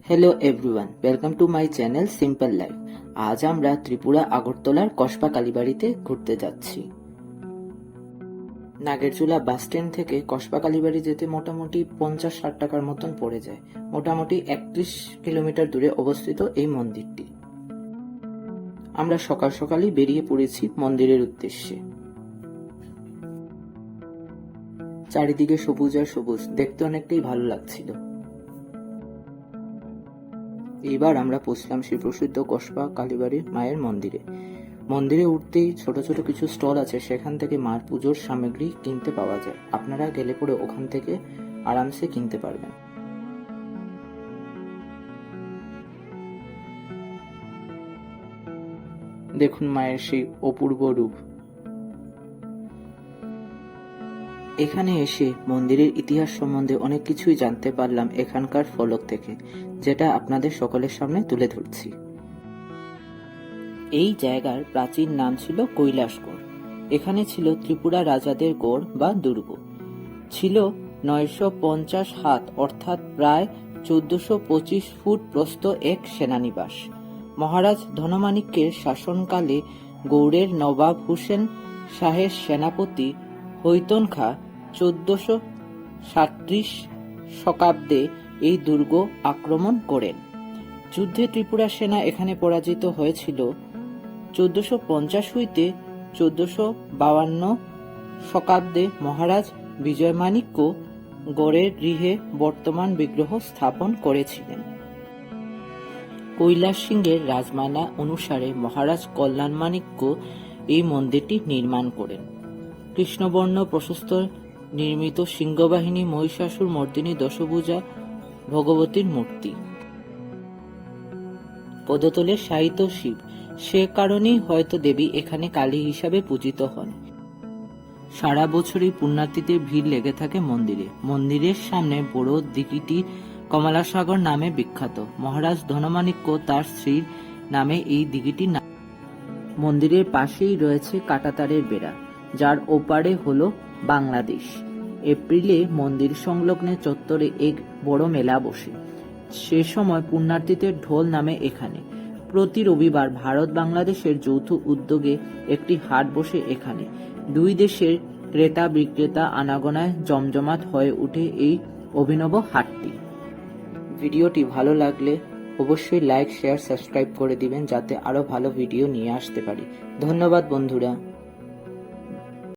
Hello everyone, welcome to my channel simple life. আজ আমরা ত্রিপুরা আগরতলার কসবা কালীবাড়িতে ঘুরতে যাচ্ছি। নাগেরচুলা বাস স্ট্যান্ড থেকে কসবা কালীবাড়ি যেতে মোটামুটি 50-60 টাকার মতন পড়ে যায়। মোটামুটি 31 কিলোমিটার দূরে অবস্থিত এই মন্দিরটি। আমরা সকাল সকালই বেরিয়ে পড়েছি মন্দিরের উদ্দেশ্যে। চারিদিকে সবুজ আর সবুজ, দেখতে অনেকটাই ভালো লাগছিল। এবার আমরা পৌঁছলাম শ্রী প্রসিদ্ধ কসবা কালীবাড়ির মায়ের মন্দিরে। মন্দিরে উঠতেই ছোট ছোট কিছু স্টল আছে, সেখান থেকে মার পুজোর সামগ্রী কিনতে পাওয়া যায়। আপনারা গেলে পরে ওখান থেকে আরামসে কিনতে পারবেন। দেখুন মায়ের সেই অপূর্ব রূপ। এখানে এসে মন্দিরের ইতিহাস সম্বন্ধে অনেক কিছুই জানতে পারলাম এখানকার ফলক থেকে, যেটা আপনাদের সকলের সামনে তুলে ধরছি। এই জায়গার প্রাচীন নাম ছিল কৈলাসগড়। এখানে ছিল ত্রিপুরা রাজাদের গড় বা দুর্গ। ছিল 950 হাত অর্থাৎ প্রায় 1425 ফুট প্রস্থ এক সেনানিবাস। মহারাজ ধনমাণিক্যের শাসনকালে গৌড়ের নবাব হুসেন শাহের সেনাপতি হৈতন খাঁ 1437 শতাব্দে এই দুর্গ আক্রমণ করেন। যুদ্ধে ত্রিপুরা সেনা এখানে পরাজিত হয়েছিল। 1450 হইতে 1452 শতাব্দে মহারাজ বিজয়মাণিক্য গড়ের গৃহে বর্তমান বিগ্রহ স্থাপন করেছিলেন। কৈলাস সিংহের রাজমালা অনুসারে মহারাজ কল্যাণমাণিক্য এই মন্দিরটি নির্মাণ করেন। কৃষ্ণবর্ণ প্রশস্ত নির্মিত সিংহবাহিনী মহিষাসুর মর্দিনী দশভুজা ভগবতীর মূর্তি। পদতলে শায়িত শিব, সে কারণেই হয়তো দেবী এখানে কালী হিসাবে পূজিত হন। সারা বছরই পুণ্যার্থীদের ভিড় লেগে থাকে মন্দিরে। মন্দিরের সামনে বড় দিঘিটি কমলাসাগর নামে বিখ্যাত। মহারাজ ধনমাণিক্য তার স্ত্রীর নামে এই দিঘিটির নাম। মন্দিরের পাশেই রয়েছে কাঁটাতারের বেড়া, যার ওপারে হলো বাংলাদেশ। এপ্রিলে মন্দির সংলগ্ন চত্বরে এক বড় মেলা বসে। সে সময় পুণ্যার্থীদের ঢোল নামে এখানে। প্রতি রবিবার ভারত বাংলাদেশের যৌথ উদ্যোগে একটি হাট বসে এখানে। দুই দেশের ক্রেতা বিক্রেতা আনাগোনায় জমজমাট হয়ে ওঠে এই অভিনব হাটটি। ভিডিওটি ভালো লাগলে অবশ্যই লাইক, শেয়ার, সাবস্ক্রাইব করে দিবেন, যাতে আরো ভালো ভিডিও নিয়ে আসতে পারি। ধন্যবাদ বন্ধুরা।